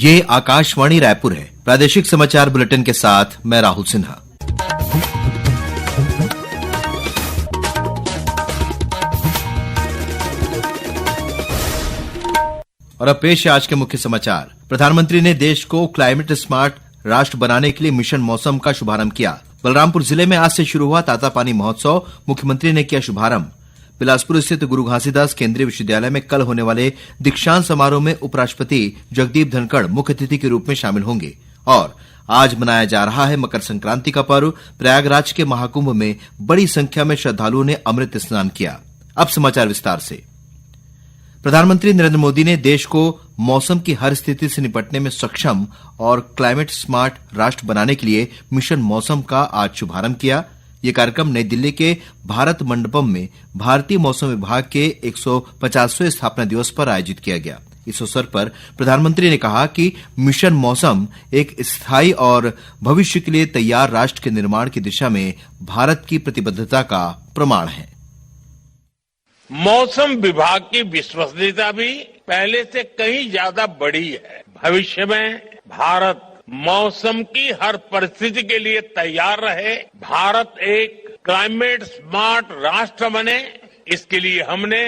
ये आकाशवाणी रायपुर है। प्रादेशिक समाचार बुलेटिन के साथ मैं राहुल सिन्हा। और अब पेश है आज के मुख्य समाचार। प्रधानमंत्री ने देश को क्लाइमेट स्मार्ट राष्ट्र बनाने के लिए मिशन मौसम का शुभारंभ किया। बलरामपुर जिले में आज से शुरू हुआ तातापानी महोत्सव, मुख्यमंत्री ने किया शुभारंभ। बिलासपुर स्थित गुरु घासीदास केंद्रीय विश्वविद्यालय में कल होने वाले दीक्षांत समारोह में उपराष्ट्रपति जगदीप धनखड़ मुख्य अतिथि के रूप में शामिल होंगे। और आज मनाया जा रहा है मकर संक्रांति का पर्व। प्रयागराज के महाकुंभ में बड़ी संख्या में श्रद्धालुओं ने अमृत स्नान किया। अब समाचार विस्तार से। प्रधानमंत्री नरेंद्र मोदी ने देश को मौसम की हर स्थिति से निपटने में सक्षम और क्लाइमेट स्मार्ट राष्ट्र बनाने के लिए मिशन मौसम का आज शुभारंभ किया। ये कार्यक्रम नई दिल्ली के भारत मंडपम में भारतीय मौसम विभाग के 150वें स्थापना दिवस पर आयोजित किया गया। इस अवसर पर प्रधानमंत्री ने कहा कि मिशन मौसम एक स्थायी और भविष्य के लिए तैयार राष्ट्र के निर्माण की दिशा में भारत की प्रतिबद्धता का प्रमाण है। मौसम विभाग की विश्वसनीयता भी पहले से कहीं ज्यादा बढ़ी है। भविष्य में भारत मौसम की हर परिस्थिति के लिए तैयार रहे, भारत एक क्लाइमेट स्मार्ट राष्ट्र बने, इसके लिए हमने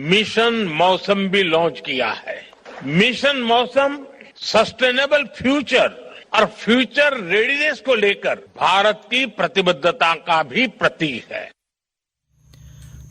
मिशन मौसम भी लॉन्च किया है। मिशन मौसम सस्टेनेबल फ्यूचर और फ्यूचर रेडीनेस को लेकर भारत की प्रतिबद्धता का भी प्रतीक है।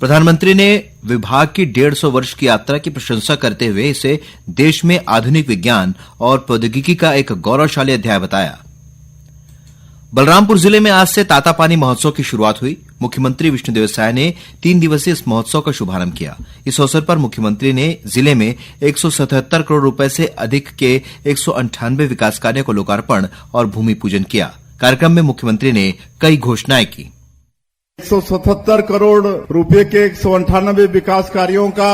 प्रधानमंत्री ने विभाग की 150 वर्ष की यात्रा की प्रशंसा करते हुए इसे देश में आधुनिक विज्ञान और प्रौद्योगिकी का एक गौरवशाली अध्याय बताया। बलरामपुर जिले में आज से तातापानी महोत्सव की शुरुआत हुई। मुख्यमंत्री विष्णुदेव साय ने 3 दिवसीय इस महोत्सव का शुभारंभ किया। इस अवसर पर मुख्यमंत्री ने जिले में 177 करोड़ रुपए से अधिक के 198 विकास कार्यों को लोकार्पण और भूमि पूजन किया। कार्यक्रम में मुख्यमंत्री ने कई घोषणाएं की। 177 करोड़ रुपए के 198 विकास कार्यों का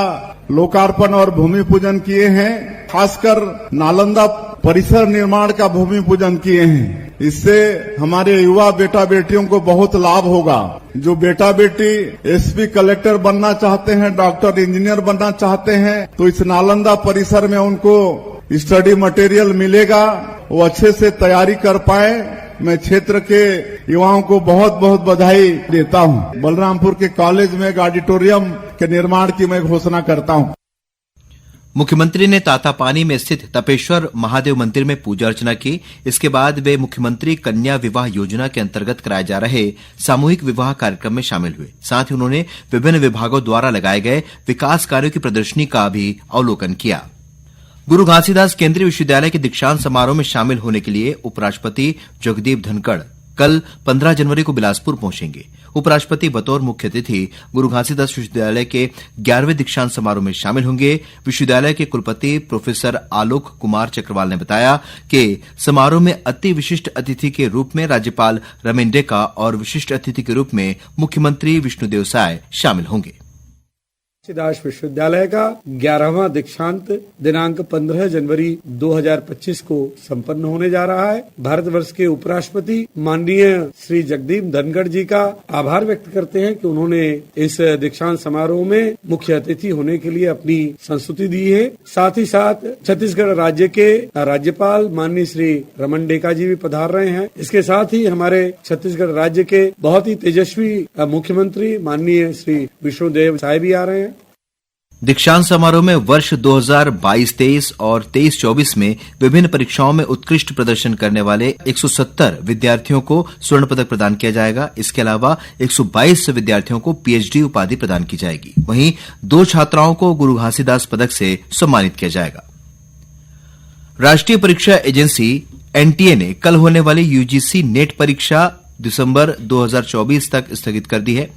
लोकार्पण और भूमि पूजन किए हैं। खासकर नालंदा परिसर निर्माण का भूमि पूजन किए हैं। इससे हमारे युवा बेटा बेटियों को बहुत लाभ होगा। जो बेटा बेटी एसपी कलेक्टर बनना चाहते हैं, डॉक्टर इंजीनियर बनना चाहते हैं, तो इस नालंदा परिसर में उनको स्टडी मटेरियल मिलेगा, वो अच्छे से तैयारी कर पाए। मैं क्षेत्र के युवाओं को बहुत बहुत बधाई देता हूं। बलरामपुर के कॉलेज में एक ऑडिटोरियम के निर्माण की मैं घोषणा करता हूं। मुख्यमंत्री ने तातापानी में स्थित तपेश्वर महादेव मंदिर में पूजा अर्चना की। इसके बाद वे मुख्यमंत्री कन्या विवाह योजना के अंतर्गत कराए जा रहे सामूहिक विवाह कार्यक्रम में शामिल हुए। साथ ही उन्होंने विभिन्न विभागों द्वारा लगाए गए विकास कार्यों की प्रदर्शनी का भी अवलोकन किया। गुरु घासीदास केंद्रीय विश्वविद्यालय के दीक्षांत समारोह में शामिल होने के लिए उपराष्ट्रपति जगदीप धनखड़ कल 15 जनवरी को बिलासपुर पहुंचेंगे। उपराष्ट्रपति बतौर मुख्य अतिथि गुरु घासीदास विश्वविद्यालय के 11वें दीक्षांत समारोह में शामिल होंगे। विश्वविद्यालय के कुलपति प्रोफेसर आलोक कुमार चक्रवाल ने बताया कि समारोह में अति विशिष्ट अतिथि के रूप में राज्यपाल रमेन डेका और विशिष्ट अतिथि के रूप में मुख्यमंत्री विष्णुदेव साय शामिल होंगे। घासीदास विश्वविद्यालय का 11वां दीक्षांत दिनांक 15 जनवरी 2025 को संपन्न होने जा रहा है। भारतवर्ष के उपराष्ट्रपति माननीय श्री जगदीप धनखड़ जी का आभार व्यक्त करते हैं कि उन्होंने इस दीक्षांत समारोह में मुख्य अतिथि होने के लिए अपनी संस्तुति दी है। साथ ही साथ छत्तीसगढ़ राज्य के राज्यपाल माननीय श्री रमन डेका जी भी पधार रहे हैं। इसके साथ ही हमारे छत्तीसगढ़ राज्य के बहुत ही तेजस्वी मुख्यमंत्री माननीय श्री विष्णुदेव साय भी आ रहे हैं। दीक्षांत समारोह में वर्ष 2022-23 और 23-24 में विभिन्न परीक्षाओं में उत्कृष्ट प्रदर्शन करने वाले 170 विद्यार्थियों को स्वर्ण पदक प्रदान किया जाएगा। इसके अलावा 122 विद्यार्थियों को पीएचडी उपाधि प्रदान की जाएगी। वहीं 2 छात्राओं को गुरु घासीदास पदक से सम्मानित किया जाएगा। राष्ट्रीय परीक्षा एजेंसी एनटीए ने कल होने वाली यूजीसी नेट परीक्षा दिसंबर 2024 तक स्थगित कर दी है।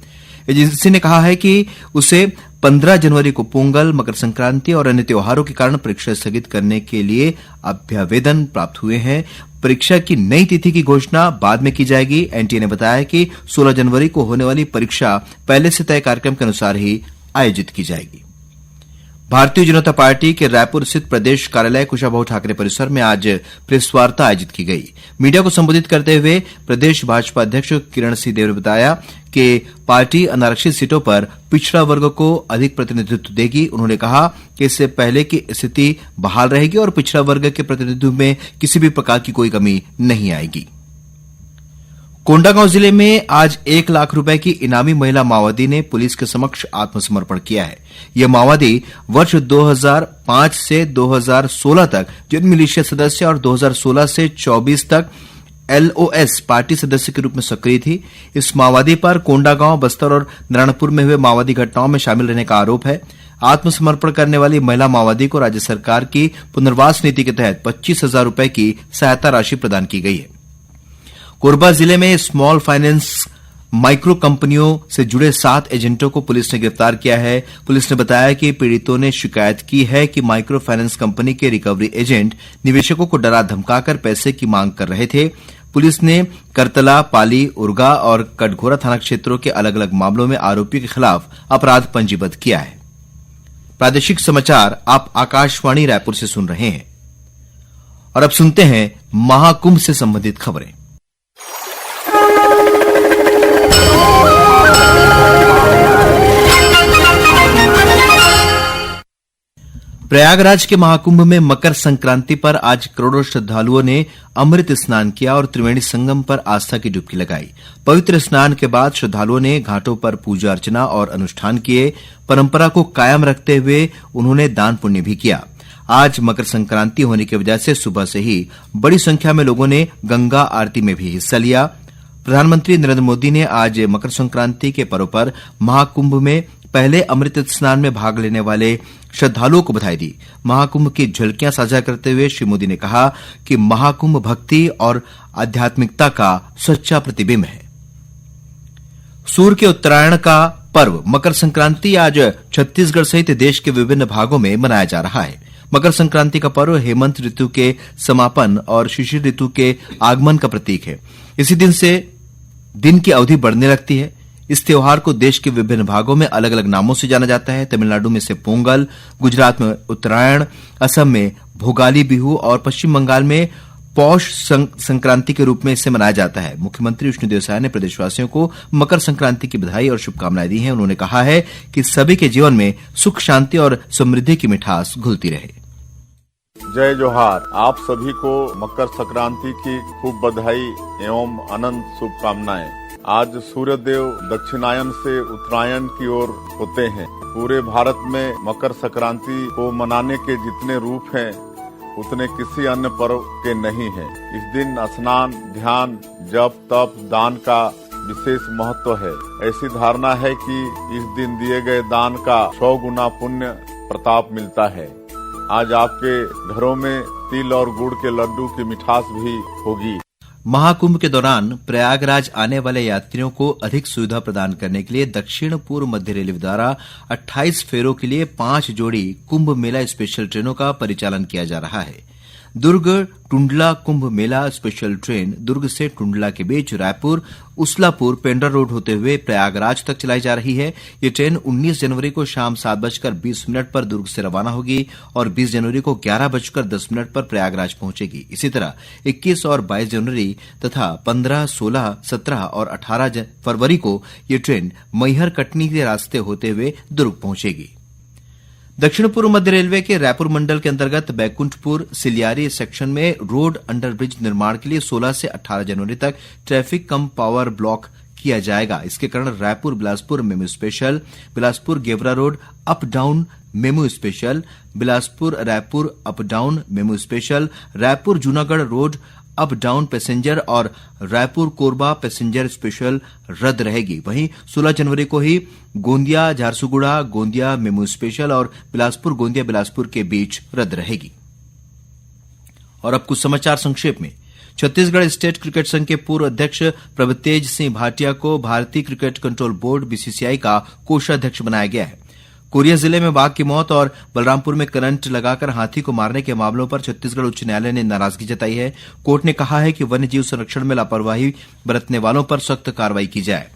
एजेंसी ने कहा है कि उसे 15 जनवरी को पोंगल, मकर संक्रांति और अन्य त्योहारों के कारण परीक्षा स्थगित करने के लिए अभ्यावेदन प्राप्त हुए हैं। परीक्षा की नई तिथि की घोषणा बाद में की जाएगी। एनटीए ने बताया कि 16 जनवरी को होने वाली परीक्षा पहले से तय कार्यक्रम के अनुसार ही आयोजित की जाएगी। भारतीय जनता पार्टी के रायपुर स्थित प्रदेश कार्यालय कुशाभाऊ ठाकरे परिसर में आज प्रेस वार्ता आयोजित की गई। मीडिया को संबोधित करते हुए प्रदेश भाजपा अध्यक्ष किरण सिंहदेव ने बताया कि पार्टी अनारक्षित सीटों पर पिछड़ा वर्ग को अधिक प्रतिनिधित्व देगी। उन्होंने कहा कि इससे पहले की स्थिति बहाल रहेगी और पिछड़ा वर्ग के प्रतिनिधित्व में किसी भी प्रकार की कोई कमी नहीं आएगी। कोंडागांव जिले में आज 1 लाख रुपए की इनामी महिला माओवादी ने पुलिस के समक्ष आत्मसमर्पण किया है। यह माओवादी वर्ष 2005 से 2016 तक जिन मिलिशिया सदस्य और 2016 से 24 तक LOS पार्टी सदस्य के रूप में सक्रिय थी। इस माओवादी पर कोंडागांव, बस्तर और नारायणपुर में हुए माओवादी घटनाओं में शामिल रहने का आरोप है। आत्मसमर्पण करने वाली महिला माओवादी को राज्य सरकार की पुनर्वास नीति के तहत 25,000 रुपए की सहायता राशि प्रदान की गई है। कोरबा जिले में स्मॉल फाइनेंस माइक्रो कंपनियों से जुड़े 7 एजेंटों को पुलिस ने गिरफ्तार किया है। पुलिस ने बताया कि पीड़ितों ने शिकायत की है कि माइक्रो फाइनेंस कंपनी के रिकवरी एजेंट निवेशकों को डरा धमकाकर पैसे की मांग कर रहे थे। पुलिस ने करतला, पाली, उर्गा और कटघोरा थाना क्षेत्रों के अलग अलग मामलों में आरोपियों के खिलाफ अपराध पंजीबद्ध किया है। प्रादेशिक समाचार आप आकाशवाणी रायपुर से सुन रहे हैं और अब सुनते हैं महाकुंभ से संबंधित खबरें। प्रयागराज के महाकुंभ में मकर संक्रांति पर आज करोड़ों श्रद्धालुओं ने अमृत स्नान किया और त्रिवेणी संगम पर आस्था की डुबकी लगाई। पवित्र स्नान के बाद श्रद्धालुओं ने घाटों पर पूजा अर्चना और अनुष्ठान किए। परंपरा को कायम रखते हुए उन्होंने दान पुण्य भी किया। आज मकर संक्रांति होने की वजह से सुबह से ही बड़ी संख्या में लोगों ने गंगा आरती में भी हिस्सा लिया। प्रधानमंत्री नरेंद्र मोदी ने आज मकर संक्रांति के पर्व पर महाकुंभ में पहले अमृत स्नान में भाग लेने वाले श्रद्धालुओं को बधाई दी। महाकुंभ की झलकियां साझा करते हुए श्री मोदी ने कहा कि महाकुंभ भक्ति और आध्यात्मिकता का सच्चा प्रतिबिंब है। सूर्य के उत्तरायण का पर्व मकर संक्रांति आज छत्तीसगढ़ सहित देश के विभिन्न भागों में मनाया जा रहा है। मकर संक्रांति का पर्व हेमंत ऋतु के समापन और शिशिर ऋतु के आगमन का प्रतीक है। इसी दिन से दिन की अवधि बढ़ने लगती है। इस त्योहार को देश के विभिन्न भागों में अलग अलग नामों से जाना जाता है। तमिलनाडु में इसे पोंगल, गुजरात में उत्तरायण, असम में भोगाली बिहू और पश्चिम बंगाल में पौष संक्रांति के रूप में इसे मनाया जाता है। मुख्यमंत्री विष्णुदेव साय ने प्रदेशवासियों को मकर संक्रांति की बधाई और शुभकामनाएं दी हैं। उन्होंने कहा है कि सभी के जीवन में सुख, शांति और समृद्धि की मिठास घुलती रहे। जय जोहार। आप सभी को मकर संक्रांति की खूब बधाई एवं अनंत शुभकामनाएं। आज सूर्यदेव दक्षिणायन से उत्तरायण की ओर होते हैं। पूरे भारत में मकर संक्रांति को मनाने के जितने रूप हैं उतने किसी अन्य पर्व के नहीं हैं। इस दिन स्नान, ध्यान, जप, तप, दान का विशेष महत्व है। ऐसी धारणा है कि इस दिन दिए गए दान का 100 गुना पुण्य प्रताप मिलता है। आज आपके घरों में तिल और गुड़ के लड्डू की मिठास भी होगी। महाकुंभ के दौरान प्रयागराज आने वाले यात्रियों को अधिक सुविधा प्रदान करने के लिए दक्षिण पूर्व मध्य रेलवे द्वारा 28 फेरों के लिए 5 जोड़ी कुंभ मेला स्पेशल ट्रेनों का परिचालन किया जा रहा है। दुर्ग टुंडला कुंभ मेला स्पेशल ट्रेन दुर्ग से टुंडला के बीच रायपुर, उसलापुर, पेंड्रा रोड होते हुए प्रयागराज तक चलाई जा रही है। ये ट्रेन 19 जनवरी को शाम 7:20 पर दुर्ग से रवाना होगी और 20 जनवरी को 11:10 पर प्रयागराज पहुंचेगी। इसी तरह 21 और 22 जनवरी तथा 15, 16, 17 और 18 फरवरी को ये ट्रेन मैहर कटनी के रास्ते होते हुए दुर्ग पहुंचेगी। दक्षिण पूर्व मध्य रेलवे के रायपुर मंडल के अंतर्गत बैकुंठपुर सिलियारी सेक्शन में रोड अंडरब्रिज निर्माण के लिए 16 से 18 जनवरी तक ट्रैफिक कम पावर ब्लॉक किया जाएगा। इसके कारण Raipur Bilaspur MEMU special, Bilaspur Gevra road up down MEMU special, Bilaspur Raipur up down MEMU special, Raipur Junagadh road up down passenger और रायपुर कोरबा पैसेंजर स्पेशल रद्द रहेगी। वहीं 16 जनवरी को ही गोंदिया झारसुगुड़ा गोंदिया मेमू स्पेशल और बिलासपुर गोंदिया बिलासपुर के बीच रद्द रहेगी। और अब कुछ समाचार संक्षेप में। छत्तीसगढ़ स्टेट क्रिकेट संघ के पूर्व अध्यक्ष प्रभुतेज सिंह भाटिया को भारतीय क्रिकेट कंट्रोल बोर्ड BCCI का कोषाध्यक्ष बनाया गया है। कोरिया जिले में बाघ की मौत और बलरामपुर में करंट लगाकर हाथी को मारने के मामलों पर छत्तीसगढ़ उच्च न्यायालय ने नाराजगी जताई है। कोर्ट ने कहा है कि वन्य जीव संरक्षण में लापरवाही बरतने वालों पर सख्त कार्रवाई की जाए।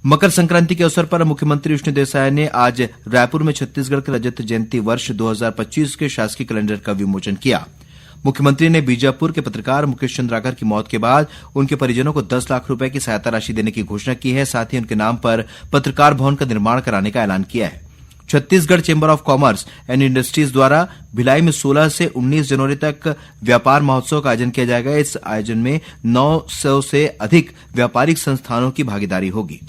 मकर संक्रांति के अवसर पर मुख्यमंत्री विष्णुदेव साय ने आज रायपुर में छत्तीसगढ़ के रजत जयंती वर्ष 2025 के शासकीय कैलेंडर का विमोचन किया। मुख्यमंत्री ने बीजापुर के पत्रकार मुकेश चंद्राकर की मौत के बाद उनके परिजनों को 10 लाख रुपए की सहायता राशि देने की घोषणा की है। साथ ही उनके नाम पर पत्रकार भवन का निर्माण कराने का ऐलान किया है। Chhattisgarh chamber of commerce and industries द्वारा भिलाई में 16 से 19 जनवरी तक व्यापार महोत्सव का आयोजन किया जाएगा। इस आयोजन में 900 से अधिक व्यापारिक संस्थानों की भागीदारी होगी।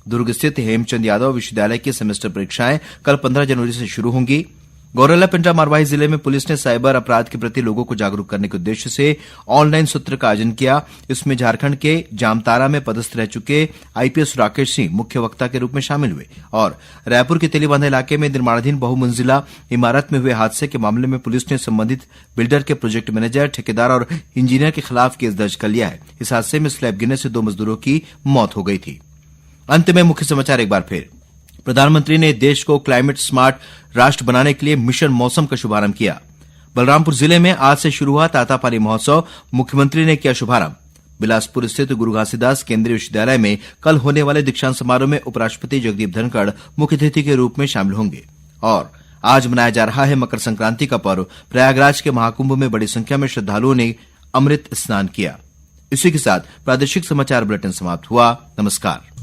दुर्ग स्थित हेमचंद यादव विश्वविद्यालय की सेमेस्टर परीक्षाएं कल 15 जनवरी से शुरू होंगी। गौरेला पेंड्रा मारवाही जिले में पुलिस ने साइबर अपराध के प्रति लोगों को जागरूक करने के उद्देश्य से ऑनलाइन सत्र का आयोजन किया। इसमें झारखंड के जामतारा में पदस्थ रह चुके आईपीएस राकेश सिंह मुख्य वक्ता के रूप में शामिल हुए और रायपुर के तेलीबांधा इलाके में निर्माणाधीन बहुमंजिला इमारत में हुए हादसे के मामले में पुलिस ने संबंधित बिल्डर के प्रोजेक्ट मैनेजर, ठेकेदार और इंजीनियर के खिलाफ केस दर्ज कर लिया है। इस हादसे में स्लैब गिरने से 2 मजदूरों की मौत हो गई थी। अंत में मुख्य समाचार एक बार फिर। प्रधानमंत्री ने देश को क्लाइमेट स्मार्ट राष्ट्र बनाने के लिए मिशन मौसम का शुभारंभ किया। बलरामपुर जिले में आज से शुरू हुआ तातापानी महोत्सव, मुख्यमंत्री ने किया शुभारंभ। बिलासपुर स्थित गुरु घासीदास केंद्रीय विश्वविद्यालय में कल होने वाले दीक्षांत समारोह में उपराष्ट्रपति जगदीप धनखड़ मुख्य अतिथि के रूप में शामिल होंगे। और आज मनाया जा रहा है मकर संक्रांति का पर्व। प्रयागराज के महाकुंभ में बड़ी संख्या में श्रद्धालुओं ने अमृत स्नान किया। इसी के साथ प्रादेशिक समाचार बुलेटिन समाप्त हुआ। नमस्कार।